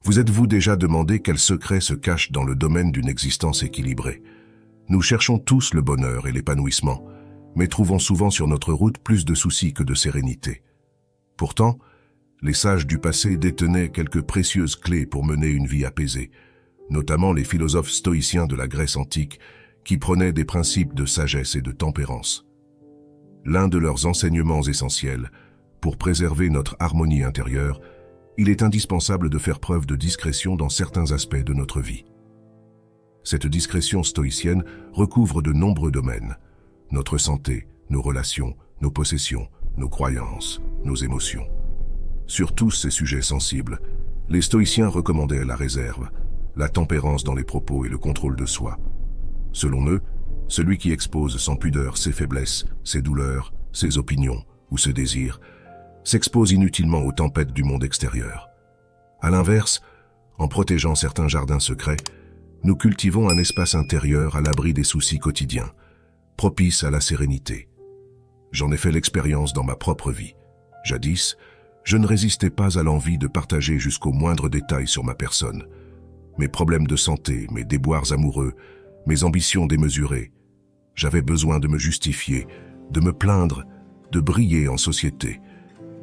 Vous êtes-vous déjà demandé quel secret se cache dans le domaine d'une existence équilibrée? Nous cherchons tous le bonheur et l'épanouissement, mais trouvons souvent sur notre route plus de soucis que de sérénité. Pourtant, les sages du passé détenaient quelques précieuses clés pour mener une vie apaisée, notamment les philosophes stoïciens de la Grèce antique qui prenaient des principes de sagesse et de tempérance. L'un de leurs enseignements essentiels, pour préserver notre harmonie intérieure, il est indispensable de faire preuve de discrétion dans certains aspects de notre vie. Cette discrétion stoïcienne recouvre de nombreux domaines: notre santé, nos relations, nos possessions, nos croyances, nos émotions. Sur tous ces sujets sensibles, les stoïciens recommandaient la réserve, la tempérance dans les propos et le contrôle de soi. Selon eux, celui qui expose sans pudeur ses faiblesses, ses douleurs, ses opinions ou ses désirs, s'expose inutilement aux tempêtes du monde extérieur. À l'inverse, en protégeant certains jardins secrets, nous cultivons un espace intérieur à l'abri des soucis quotidiens, propice à la sérénité. J'en ai fait l'expérience dans ma propre vie. Jadis, je ne résistais pas à l'envie de partager jusqu'au moindre détail sur ma personne. Mes problèmes de santé, mes déboires amoureux, mes ambitions démesurées. J'avais besoin de me justifier, de me plaindre, de briller en société.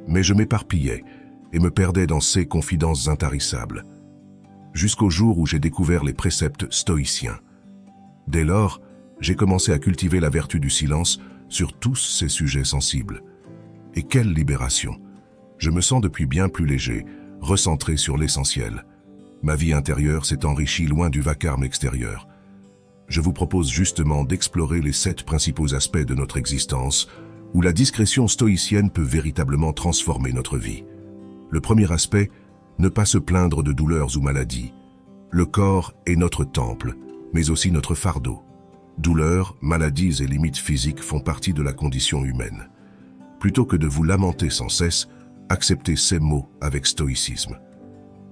Mais je m'éparpillais et me perdais dans ces confidences intarissables. Jusqu'au jour où j'ai découvert les préceptes stoïciens. Dès lors, j'ai commencé à cultiver la vertu du silence sur tous ces sujets sensibles. Et quelle libération! Je me sens depuis bien plus léger, recentré sur l'essentiel. Ma vie intérieure s'est enrichie loin du vacarme extérieur. Je vous propose justement d'explorer les 7 principaux aspects de notre existence où la discrétion stoïcienne peut véritablement transformer notre vie. Le premier aspect, ne pas se plaindre de douleurs ou maladies. Le corps est notre temple, mais aussi notre fardeau. Douleurs, maladies et limites physiques font partie de la condition humaine. Plutôt que de vous lamenter sans cesse, acceptez ces mots avec stoïcisme.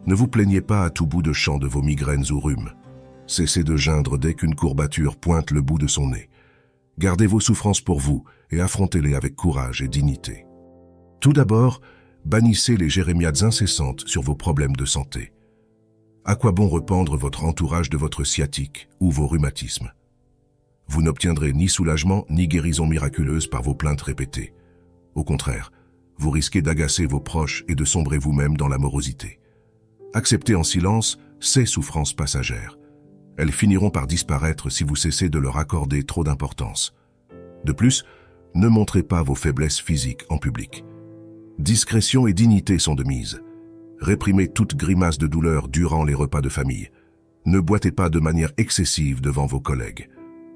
Ne vous plaignez pas à tout bout de champ de vos migraines ou rhumes. Cessez de geindre dès qu'une courbature pointe le bout de son nez. Gardez vos souffrances pour vous et affrontez-les avec courage et dignité. Tout d'abord, bannissez les jérémiades incessantes sur vos problèmes de santé. À quoi bon rependre votre entourage de votre sciatique ou vos rhumatismes? Vous n'obtiendrez ni soulagement ni guérison miraculeuse par vos plaintes répétées. Au contraire, vous risquez d'agacer vos proches et de sombrer vous-même dans la morosité. Acceptez en silence ces souffrances passagères. Elles finiront par disparaître si vous cessez de leur accorder trop d'importance. De plus, ne montrez pas vos faiblesses physiques en public. Discrétion et dignité sont de mise. Réprimez toute grimace de douleur durant les repas de famille. Ne boitez pas de manière excessive devant vos collègues.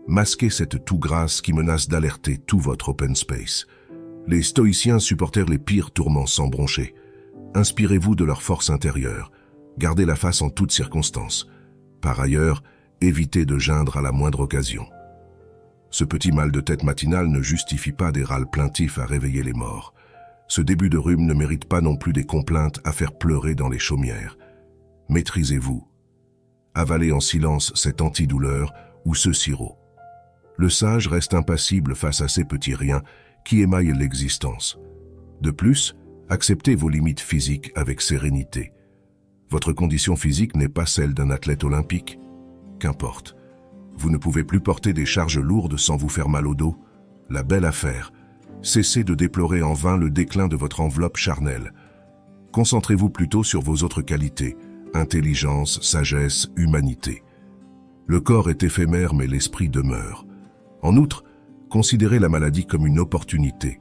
Masquez cette toux grasse qui menace d'alerter tout votre open space. Les stoïciens supportèrent les pires tourments sans broncher. Inspirez-vous de leur force intérieure. Gardez la face en toutes circonstances. Par ailleurs, évitez de geindre à la moindre occasion. Ce petit mal de tête matinal ne justifie pas des râles plaintifs à réveiller les morts. Ce début de rhume ne mérite pas non plus des complaintes à faire pleurer dans les chaumières. Maîtrisez-vous. Avalez en silence cette antidouleur ou ce sirop. Le sage reste impassible face à ces petits riens qui émaillent l'existence. De plus, acceptez vos limites physiques avec sérénité. Votre condition physique n'est pas celle d'un athlète olympique. Qu'importe. Vous ne pouvez plus porter des charges lourdes sans vous faire mal au dos. La belle affaire. Cessez de déplorer en vain le déclin de votre enveloppe charnelle. Concentrez-vous plutôt sur vos autres qualités, intelligence, sagesse, humanité. Le corps est éphémère mais l'esprit demeure. En outre, considérez la maladie comme une opportunité.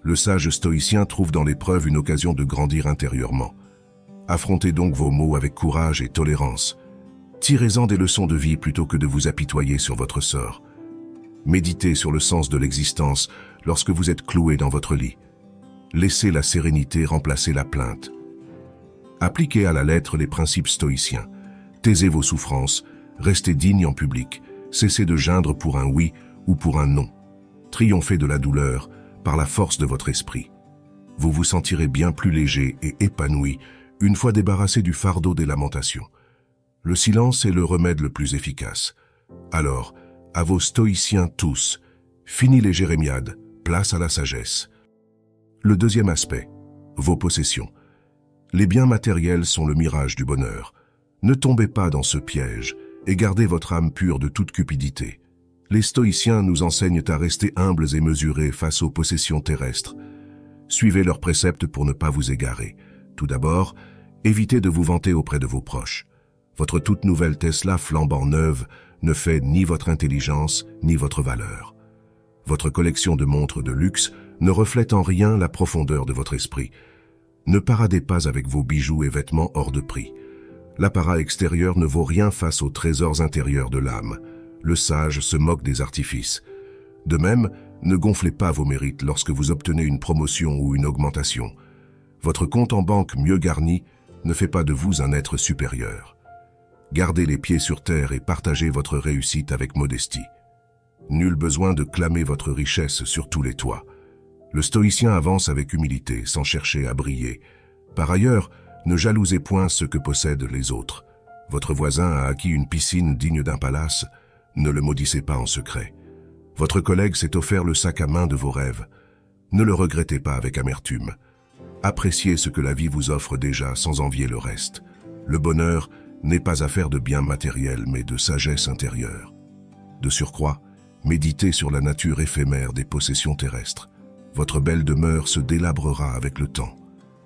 Le sage stoïcien trouve dans l'épreuve une occasion de grandir intérieurement. Affrontez donc vos maux avec courage et tolérance. Tirez-en des leçons de vie plutôt que de vous apitoyer sur votre sort. Méditez sur le sens de l'existence lorsque vous êtes cloué dans votre lit. Laissez la sérénité remplacer la plainte. Appliquez à la lettre les principes stoïciens. Taisez vos souffrances, restez digne en public, cessez de geindre pour un oui ou pour un non. Triomphez de la douleur par la force de votre esprit. Vous vous sentirez bien plus léger et épanoui une fois débarrassé du fardeau des lamentations. Le silence est le remède le plus efficace. Alors, à vos stoïciens tous, fini les jérémiades, place à la sagesse. Le deuxième aspect, vos possessions. Les biens matériels sont le mirage du bonheur. Ne tombez pas dans ce piège et gardez votre âme pure de toute cupidité. Les stoïciens nous enseignent à rester humbles et mesurés face aux possessions terrestres. Suivez leurs préceptes pour ne pas vous égarer. Tout d'abord, évitez de vous vanter auprès de vos proches. Votre toute nouvelle Tesla flambant neuve ne fait ni votre intelligence ni votre valeur. Votre collection de montres de luxe ne reflète en rien la profondeur de votre esprit. Ne paradez pas avec vos bijoux et vêtements hors de prix. L'apparat extérieur ne vaut rien face aux trésors intérieurs de l'âme. Le sage se moque des artifices. De même, ne gonflez pas vos mérites lorsque vous obtenez une promotion ou une augmentation. Votre compte en banque mieux garni ne fait pas de vous un être supérieur. Gardez les pieds sur terre et partagez votre réussite avec modestie. Nul besoin de clamer votre richesse sur tous les toits. Le stoïcien avance avec humilité, sans chercher à briller. Par ailleurs, ne jalousez point ce que possèdent les autres. Votre voisin a acquis une piscine digne d'un palace, ne le maudissez pas en secret. Votre collègue s'est offert le sac à main de vos rêves. Ne le regrettez pas avec amertume. Appréciez ce que la vie vous offre déjà sans envier le reste. Le bonheur n'est pas affaire de biens matériels, mais de sagesse intérieure. De surcroît, méditez sur la nature éphémère des possessions terrestres. Votre belle demeure se délabrera avec le temps.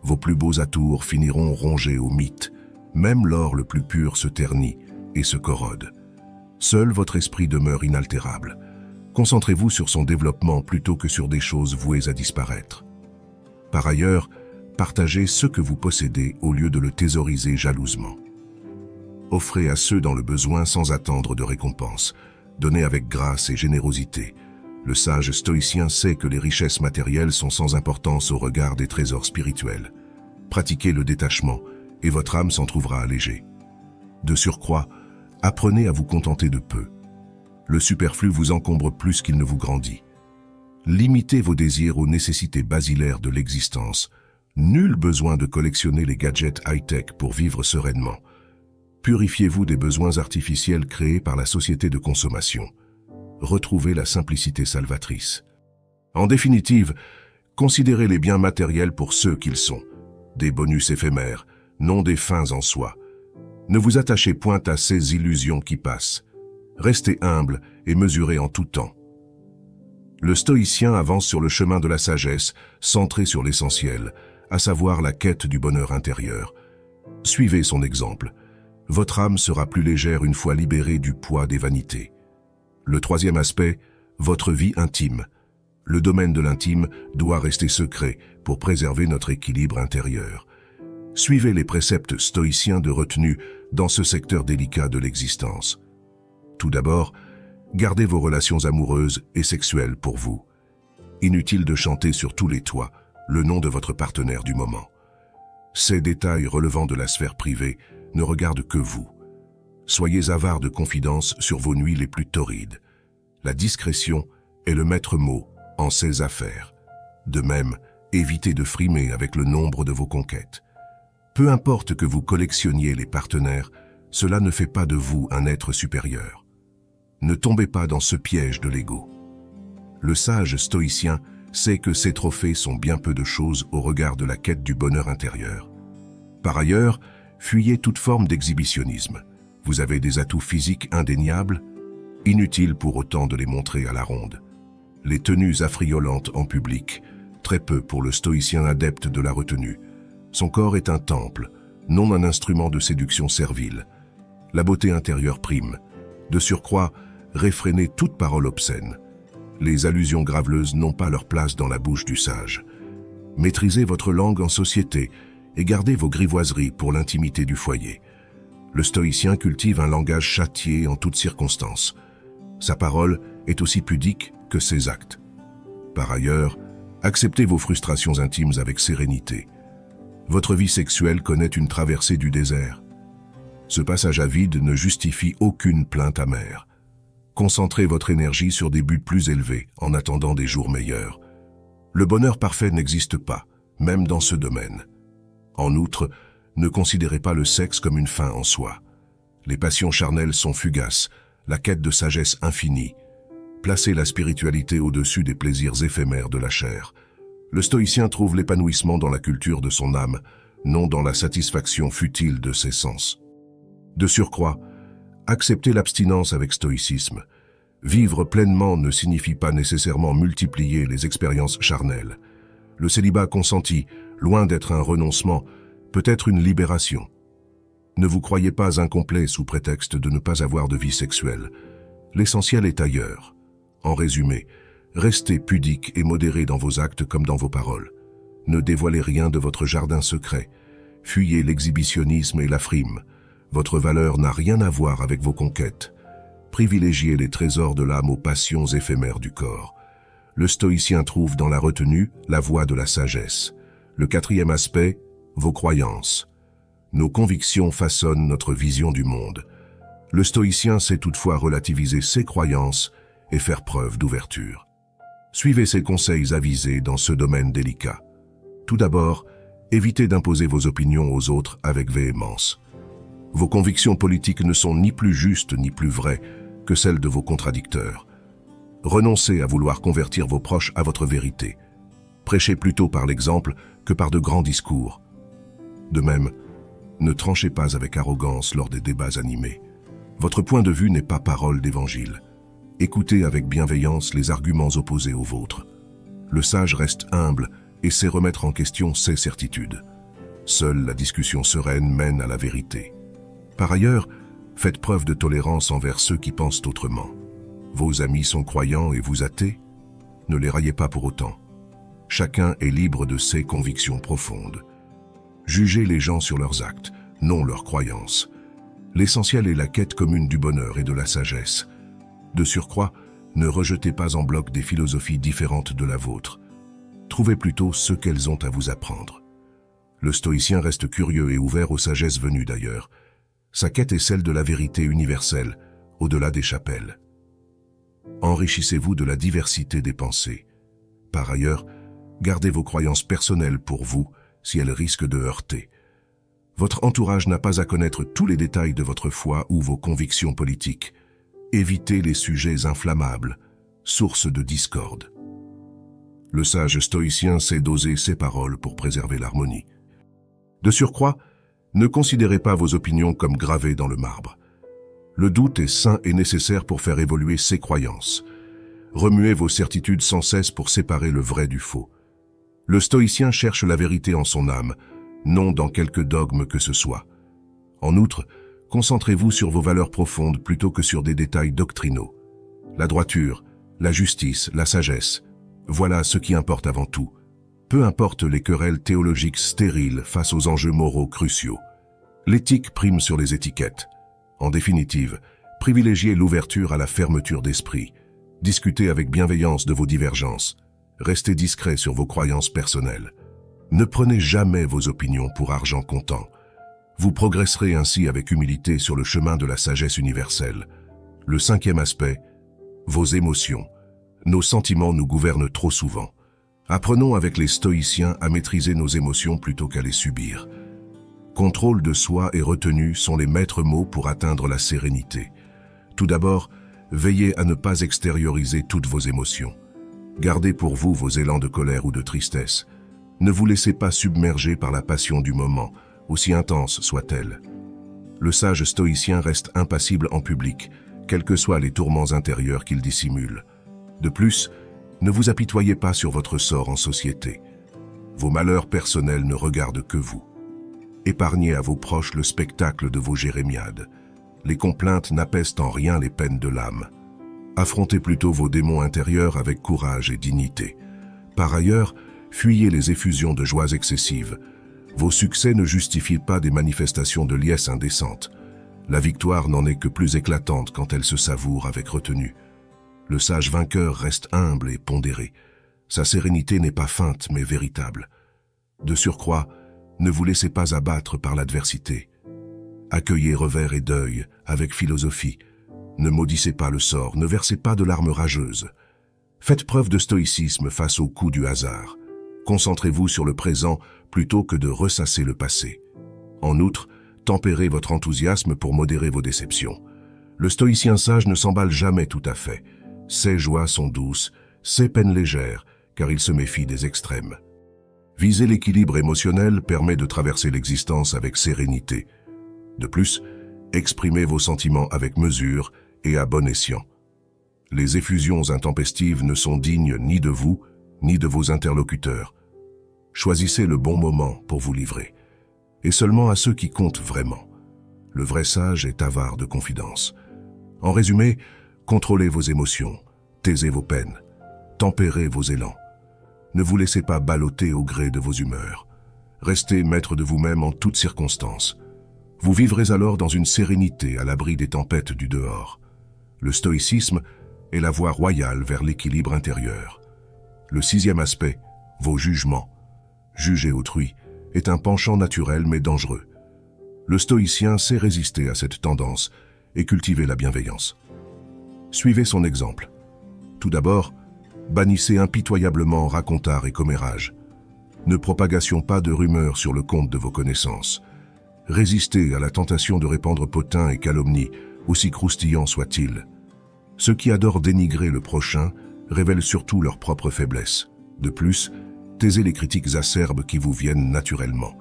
Vos plus beaux atours finiront rongés au mythe. Même l'or le plus pur se ternit et se corrode. Seul votre esprit demeure inaltérable. Concentrez-vous sur son développement plutôt que sur des choses vouées à disparaître. Par ailleurs, partagez ce que vous possédez au lieu de le thésauriser jalousement. Offrez à ceux dans le besoin sans attendre de récompense. Donnez avec grâce et générosité. Le sage stoïcien sait que les richesses matérielles sont sans importance au regard des trésors spirituels. Pratiquez le détachement et votre âme s'en trouvera allégée. De surcroît, apprenez à vous contenter de peu. Le superflu vous encombre plus qu'il ne vous grandit. Limitez vos désirs aux nécessités basilaires de l'existence. Nul besoin de collectionner les gadgets high-tech pour vivre sereinement. Purifiez-vous des besoins artificiels créés par la société de consommation. Retrouvez la simplicité salvatrice. En définitive, considérez les biens matériels pour ceux qu'ils sont, des bonus éphémères, non des fins en soi. Ne vous attachez point à ces illusions qui passent. Restez humble et mesurez en tout temps. Le stoïcien avance sur le chemin de la sagesse, centré sur l'essentiel, à savoir la quête du bonheur intérieur. Suivez son exemple. Votre âme sera plus légère une fois libérée du poids des vanités. Le troisième aspect, votre vie intime. Le domaine de l'intime doit rester secret pour préserver notre équilibre intérieur. Suivez les préceptes stoïciens de retenue dans ce secteur délicat de l'existence. Tout d'abord, gardez vos relations amoureuses et sexuelles pour vous. Inutile de chanter sur tous les toits le nom de votre partenaire du moment. Ces détails relevant de la sphère privée ne regardent que vous. Soyez avare de confidences sur vos nuits les plus torrides. La discrétion est le maître mot en ces affaires. De même, évitez de frimer avec le nombre de vos conquêtes. Peu importe que vous collectionniez les partenaires, cela ne fait pas de vous un être supérieur. Ne tombez pas dans ce piège de l'ego. Le sage stoïcien sait que ces trophées sont bien peu de choses au regard de la quête du bonheur intérieur. Par ailleurs, fuyez toute forme d'exhibitionnisme. Vous avez des atouts physiques indéniables, inutile pour autant de les montrer à la ronde. Les tenues affriolantes en public, très peu pour le stoïcien adepte de la retenue. Son corps est un temple, non un instrument de séduction servile. La beauté intérieure prime. De surcroît, réfrénez toute parole obscène. Les allusions graveleuses n'ont pas leur place dans la bouche du sage. Maîtrisez votre langue en société et gardez vos grivoiseries pour l'intimité du foyer. Le stoïcien cultive un langage châtié en toutes circonstances. Sa parole est aussi pudique que ses actes. Par ailleurs, acceptez vos frustrations intimes avec sérénité. Votre vie sexuelle connaît une traversée du désert. Ce passage à vide ne justifie aucune plainte amère. Concentrez votre énergie sur des buts plus élevés en attendant des jours meilleurs. Le bonheur parfait n'existe pas, même dans ce domaine. En outre, ne considérez pas le sexe comme une fin en soi. Les passions charnelles sont fugaces, la quête de sagesse infinie. Placez la spiritualité au-dessus des plaisirs éphémères de la chair. Le stoïcien trouve l'épanouissement dans la culture de son âme, non dans la satisfaction futile de ses sens. De surcroît, acceptez l'abstinence avec stoïcisme. Vivre pleinement ne signifie pas nécessairement multiplier les expériences charnelles. Le célibat consenti, loin d'être un renoncement, peut être une libération. Ne vous croyez pas incomplet sous prétexte de ne pas avoir de vie sexuelle. L'essentiel est ailleurs. En résumé, restez pudique et modéré dans vos actes comme dans vos paroles. Ne dévoilez rien de votre jardin secret. Fuyez l'exhibitionnisme et la frime. Votre valeur n'a rien à voir avec vos conquêtes. Privilégiez les trésors de l'âme aux passions éphémères du corps. Le stoïcien trouve dans la retenue la voie de la sagesse. Le quatrième aspect, vos croyances. Nos convictions façonnent notre vision du monde. Le stoïcien sait toutefois relativiser ses croyances et faire preuve d'ouverture. Suivez ses conseils avisés dans ce domaine délicat. Tout d'abord, évitez d'imposer vos opinions aux autres avec véhémence. Vos convictions politiques ne sont ni plus justes ni plus vraies que celles de vos contradicteurs. Renoncez à vouloir convertir vos proches à votre vérité. Prêchez plutôt par l'exemple que par de grands discours. De même, ne tranchez pas avec arrogance lors des débats animés. Votre point de vue n'est pas parole d'évangile. Écoutez avec bienveillance les arguments opposés aux vôtres. Le sage reste humble et sait remettre en question ses certitudes. Seule la discussion sereine mène à la vérité. Par ailleurs, faites preuve de tolérance envers ceux qui pensent autrement. Vos amis sont croyants et vous athées? Ne les raillez pas pour autant. Chacun est libre de ses convictions profondes. Jugez les gens sur leurs actes, non leurs croyances. L'essentiel est la quête commune du bonheur et de la sagesse. De surcroît, ne rejetez pas en bloc des philosophies différentes de la vôtre. Trouvez plutôt ce qu'elles ont à vous apprendre. Le stoïcien reste curieux et ouvert aux sagesses venues d'ailleurs. Sa quête est celle de la vérité universelle, au-delà des chapelles. Enrichissez-vous de la diversité des pensées. Par ailleurs, gardez vos croyances personnelles pour vous, si elles risquent de heurter. Votre entourage n'a pas à connaître tous les détails de votre foi ou vos convictions politiques. Évitez les sujets inflammables, source de discorde. Le sage stoïcien sait doser ses paroles pour préserver l'harmonie. De surcroît, ne considérez pas vos opinions comme gravées dans le marbre. Le doute est sain et nécessaire pour faire évoluer ses croyances. Remuez vos certitudes sans cesse pour séparer le vrai du faux. Le stoïcien cherche la vérité en son âme, non dans quelque dogme que ce soit. En outre, concentrez-vous sur vos valeurs profondes plutôt que sur des détails doctrinaux. La droiture, la justice, la sagesse, voilà ce qui importe avant tout. Peu importe les querelles théologiques stériles face aux enjeux moraux cruciaux. L'éthique prime sur les étiquettes. En définitive, privilégiez l'ouverture à la fermeture d'esprit. Discutez avec bienveillance de vos divergences. Restez discret sur vos croyances personnelles. Ne prenez jamais vos opinions pour argent comptant. Vous progresserez ainsi avec humilité sur le chemin de la sagesse universelle. Le cinquième aspect, vos émotions. Nos sentiments nous gouvernent trop souvent. Apprenons avec les stoïciens à maîtriser nos émotions plutôt qu'à les subir. Contrôle de soi et retenue sont les maîtres mots pour atteindre la sérénité. Tout d'abord, veillez à ne pas extérioriser toutes vos émotions. Gardez pour vous vos élans de colère ou de tristesse. Ne vous laissez pas submerger par la passion du moment, aussi intense soit-elle. Le sage stoïcien reste impassible en public, quels que soient les tourments intérieurs qu'il dissimule. De plus, ne vous apitoyez pas sur votre sort en société. Vos malheurs personnels ne regardent que vous. Épargnez à vos proches le spectacle de vos jérémiades. Les complaintes n'apaisent en rien les peines de l'âme. Affrontez plutôt vos démons intérieurs avec courage et dignité. Par ailleurs, fuyez les effusions de joies excessives. Vos succès ne justifient pas des manifestations de liesse indécentes. La victoire n'en est que plus éclatante quand elle se savoure avec retenue. Le sage vainqueur reste humble et pondéré. Sa sérénité n'est pas feinte mais véritable. De surcroît, ne vous laissez pas abattre par l'adversité. Accueillez revers et deuil avec philosophie. Ne maudissez pas le sort, ne versez pas de larmes rageuses. Faites preuve de stoïcisme face aux coups du hasard. Concentrez-vous sur le présent plutôt que de ressasser le passé. En outre, tempérez votre enthousiasme pour modérer vos déceptions. Le stoïcien sage ne s'emballe jamais tout à fait. Ses joies sont douces, ses peines légères, car il se méfie des extrêmes. Viser l'équilibre émotionnel permet de traverser l'existence avec sérénité. De plus, Exprimez vos sentiments avec mesure et à bon escient. Les effusions intempestives ne sont dignes ni de vous, ni de vos interlocuteurs. Choisissez le bon moment pour vous livrer, et seulement à ceux qui comptent vraiment. Le vrai sage est avare de confidence. En résumé, contrôlez vos émotions, taisez vos peines, tempérez vos élans. Ne vous laissez pas balloter au gré de vos humeurs. Restez maître de vous-même en toutes circonstances. Vous vivrez alors dans une sérénité à l'abri des tempêtes du dehors. Le stoïcisme est la voie royale vers l'équilibre intérieur. Le 6e aspect, vos jugements. Juger autrui est un penchant naturel mais dangereux. Le stoïcien sait résister à cette tendance et cultiver la bienveillance. Suivez son exemple. Tout d'abord, bannissez impitoyablement racontard et commérage. Ne propagation pas de rumeurs sur le compte de vos connaissances. Résistez à la tentation de répandre potins et calomnies, aussi croustillants soient-ils. Ceux qui adorent dénigrer le prochain révèlent surtout leur propre faiblesse. De plus, taisez les critiques acerbes qui vous viennent naturellement.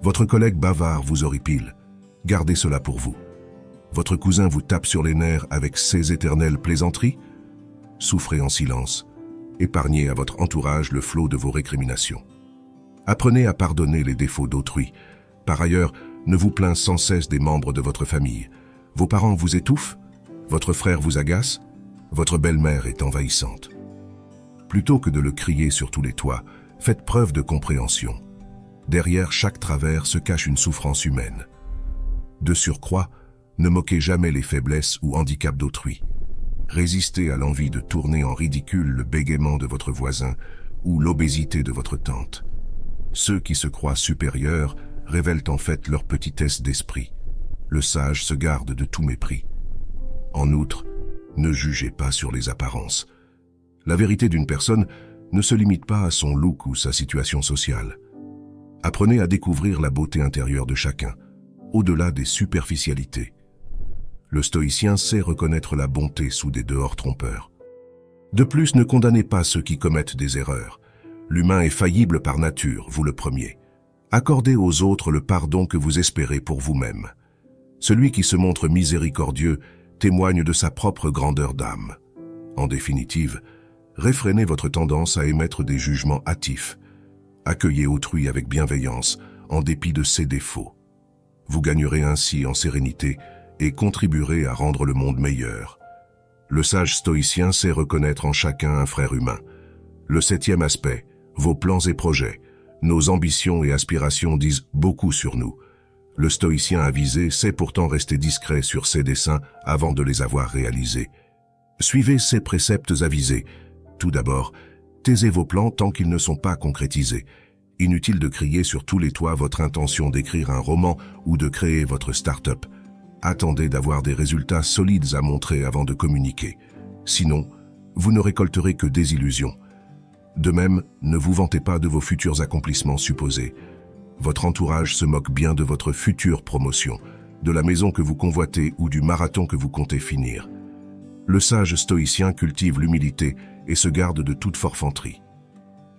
Votre collègue bavard vous horripile. Gardez cela pour vous. Votre cousin vous tape sur les nerfs avec ses éternelles plaisanteries. Souffrez en silence. Épargnez à votre entourage le flot de vos récriminations. Apprenez à pardonner les défauts d'autrui. Par ailleurs, ne vous plaignez sans cesse des membres de votre famille. Vos parents vous étouffent? Votre frère vous agace? Votre belle-mère est envahissante. Plutôt que de le crier sur tous les toits, faites preuve de compréhension. Derrière chaque travers se cache une souffrance humaine. De surcroît, ne moquez jamais les faiblesses ou handicaps d'autrui. Résistez à l'envie de tourner en ridicule le bégaiement de votre voisin ou l'obésité de votre tante. Ceux qui se croient supérieurs révèlent en fait leur petitesse d'esprit. Le sage se garde de tout mépris. En outre, ne jugez pas sur les apparences. La vérité d'une personne ne se limite pas à son look ou sa situation sociale. Apprenez à découvrir la beauté intérieure de chacun, au-delà des superficialités. Le stoïcien sait reconnaître la bonté sous des dehors trompeurs. De plus, ne condamnez pas ceux qui commettent des erreurs. L'humain est faillible par nature, vous le premier. Accordez aux autres le pardon que vous espérez pour vous-même. Celui qui se montre miséricordieux témoigne de sa propre grandeur d'âme. En définitive, réfrénez votre tendance à émettre des jugements hâtifs. Accueillez autrui avec bienveillance, en dépit de ses défauts. Vous gagnerez ainsi en sérénité et contribuerez à rendre le monde meilleur. Le sage stoïcien sait reconnaître en chacun un frère humain. Le 7e aspect, vos plans et projets. Nos ambitions et aspirations disent beaucoup sur nous. Le stoïcien avisé sait pourtant rester discret sur ses desseins avant de les avoir réalisés. Suivez ces préceptes avisés. Tout d'abord, taisez vos plans tant qu'ils ne sont pas concrétisés. Inutile de crier sur tous les toits votre intention d'écrire un roman ou de créer votre start-up. Attendez d'avoir des résultats solides à montrer avant de communiquer. Sinon, vous ne récolterez que des illusions. De même, ne vous vantez pas de vos futurs accomplissements supposés. Votre entourage se moque bien de votre future promotion, de la maison que vous convoitez ou du marathon que vous comptez finir. Le sage stoïcien cultive l'humilité et se garde de toute forfanterie.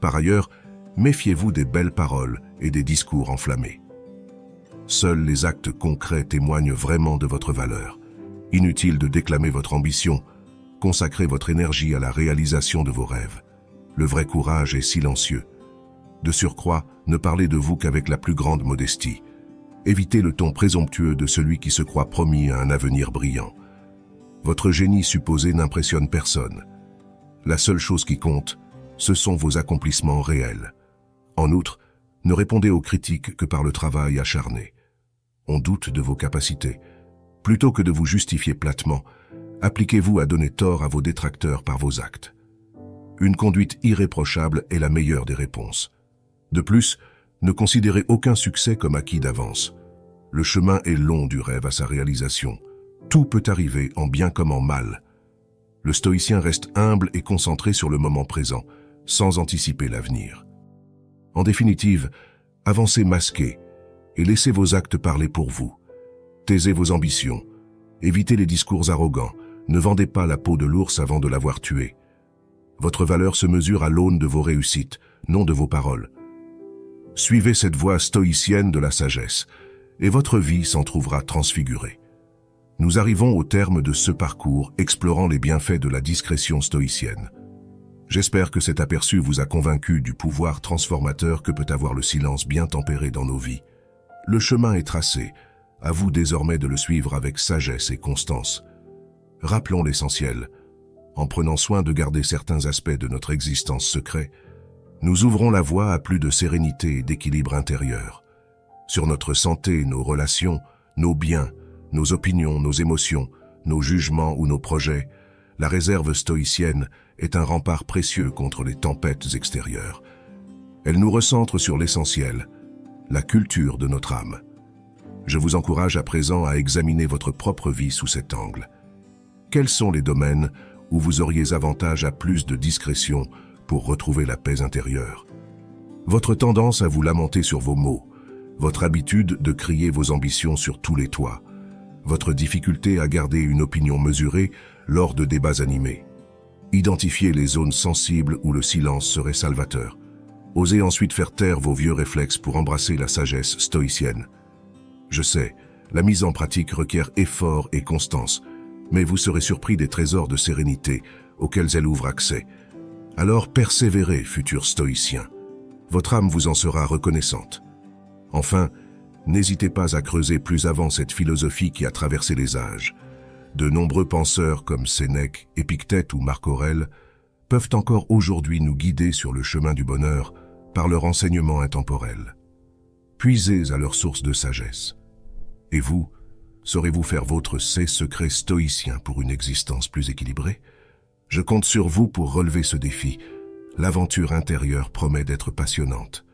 Par ailleurs, méfiez-vous des belles paroles et des discours enflammés. Seuls les actes concrets témoignent vraiment de votre valeur. Inutile de déclamer votre ambition, consacrez votre énergie à la réalisation de vos rêves. Le vrai courage est silencieux. De surcroît, ne parlez de vous qu'avec la plus grande modestie. Évitez le ton présomptueux de celui qui se croit promis à un avenir brillant. Votre génie supposé n'impressionne personne. La seule chose qui compte, ce sont vos accomplissements réels. En outre, ne répondez aux critiques que par le travail acharné. On doute de vos capacités. Plutôt que de vous justifier platement, appliquez-vous à donner tort à vos détracteurs par vos actes. Une conduite irréprochable est la meilleure des réponses. De plus, ne considérez aucun succès comme acquis d'avance. Le chemin est long du rêve à sa réalisation. Tout peut arriver en bien comme en mal. Le stoïcien reste humble et concentré sur le moment présent, sans anticiper l'avenir. En définitive, avancez masqué et laissez vos actes parler pour vous. Taisez vos ambitions, évitez les discours arrogants, ne vendez pas la peau de l'ours avant de l'avoir tué. Votre valeur se mesure à l'aune de vos réussites, non de vos paroles. Suivez cette voie stoïcienne de la sagesse, et votre vie s'en trouvera transfigurée. Nous arrivons au terme de ce parcours explorant les bienfaits de la discrétion stoïcienne. J'espère que cet aperçu vous a convaincu du pouvoir transformateur que peut avoir le silence bien tempéré dans nos vies. Le chemin est tracé, à vous désormais de le suivre avec sagesse et constance. Rappelons l'essentiel. En prenant soin de garder certains aspects de notre existence secret, nous ouvrons la voie à plus de sérénité et d'équilibre intérieur. Sur notre santé, nos relations, nos biens, nos opinions, nos émotions, nos jugements ou nos projets, la réserve stoïcienne est un rempart précieux contre les tempêtes extérieures. Elle nous recentre sur l'essentiel, la culture de notre âme. Je vous encourage à présent à examiner votre propre vie sous cet angle. Quels sont les domaines où vous auriez avantage à plus de discrétion pour retrouver la paix intérieure? Votre tendance à vous lamenter sur vos maux, votre habitude de crier vos ambitions sur tous les toits, votre difficulté à garder une opinion mesurée lors de débats animés. Identifiez les zones sensibles où le silence serait salvateur. Osez ensuite faire taire vos vieux réflexes pour embrasser la sagesse stoïcienne. Je sais, la mise en pratique requiert effort et constance, mais vous serez surpris des trésors de sérénité auxquels elle ouvre accès. Alors persévérez, futurs stoïciens. Votre âme vous en sera reconnaissante. Enfin, n'hésitez pas à creuser plus avant cette philosophie qui a traversé les âges. De nombreux penseurs comme Sénèque, Épictète ou Marc Aurèle peuvent encore aujourd'hui nous guider sur le chemin du bonheur par leur enseignement intemporel. Puisez à leur source de sagesse. Et vous, saurez-vous faire votre secret stoïcien pour une existence plus équilibrée? Je compte sur vous pour relever ce défi. L'aventure intérieure promet d'être passionnante.